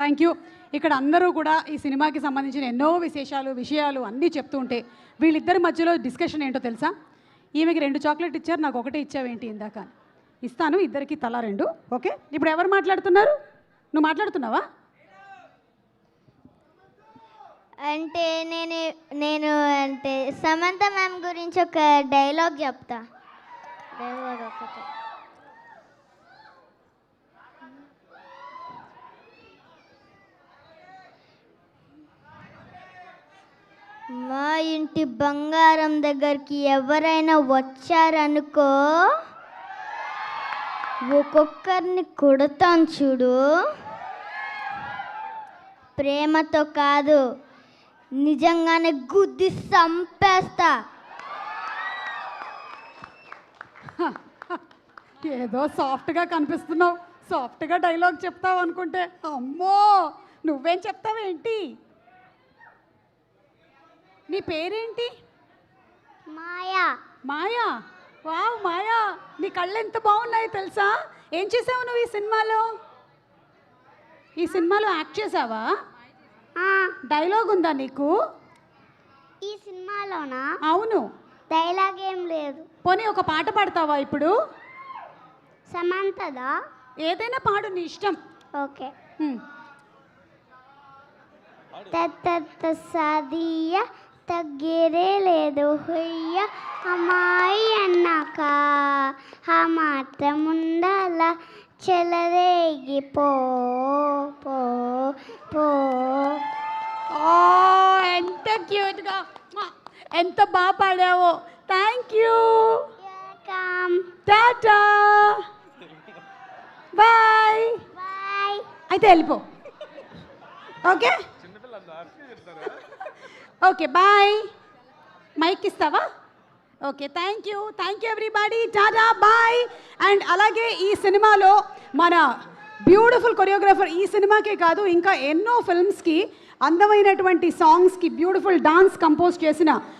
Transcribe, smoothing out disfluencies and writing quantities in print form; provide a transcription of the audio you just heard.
Thank you. ఇక్కడ అందరూ కూడా ఈ సినిమాకి సంబంధించిన ఎన్నో విషయాలు అన్నీ చెప్తూ ఉంటే వీళ్ళిద్దరి మధ్యలో డిస్కషన్ ఏంటో తెలుసా? ఈమెకి 2 చాక్లెట్ ఇచ్చారు, నాకు ఒకటే ఇచ్చావేంటి ఇందాక? ఇస్తాను, ఇద్దరికి తలా 2. ఓకే, ఇప్పుడు ఎవరు మాట్లాడుతున్నారు? నువ్వు మాట్లాడుతున్నావా? అంటే నేను అంటే సమంత మ్యామ్ గురించి ఒక డైలాగ్ చెప్తా. డైలాగ్ ఒకటి. మా ఇంటి బంగారం దగ్గరికి ఎవరైనా వచ్చారనుకో, ఒక్కొక్కరిని కొడతాను చూడు. ప్రేమతో కాదు, నిజంగానే గుద్ది చంపేస్తా. ఏదో సాఫ్ట్గా కనిపిస్తున్నావు, సాఫ్ట్గా డైలాగ్ చెప్తావు అనుకుంటే అమ్మో నువ్వేం చెప్తావేంటి? నీ పేరేంటి? మాయా. మాయా? వావ్ మాయా, నీ కళ్ళు ఎంత బాగున్నాయో తెలుసా? ఏం చేసావు నువ్వు ఈ సినిమాలో? ఈ సినిమాలో యాక్ట్ చేసావా? డైలాగ్ ఉందా నీకు ఈ సినిమాలోనా? అవును. డైలాగ్ ఏం లేదు. పోనీ ఒక పాట పాడతావా ఇప్పుడు? సమంతదా? ఏదైనా పాడు, నీ ఇష్టం. ఓకే. తత్త సాదియ తగ్గేదే లేదు హొయ్య, అమ్మాయి అన్నాక ఆ మాత్రం ఉండాల, చెలరేగి పో పో పో. ఎంత క్యూట్గా, ఎంత బాగా పాడావో. Thank you. Tata, bye. Bye. అయితే వెళ్ళిపో. Okay okay bye. మైక్ ఇస్తావా? Okay, thank you everybody. Tata, bye. And అలాగే ఈ సినిమాలో మన బ్యూటిఫుల్ కొరియోగ్రాఫర్, ఈ సినిమాకే కాదు ఇంకా ఎన్నో ఫిల్మ్స్కి అందమైనటువంటి సాంగ్స్కి బ్యూటిఫుల్ డాన్స్ కంపోజ్ చేసిన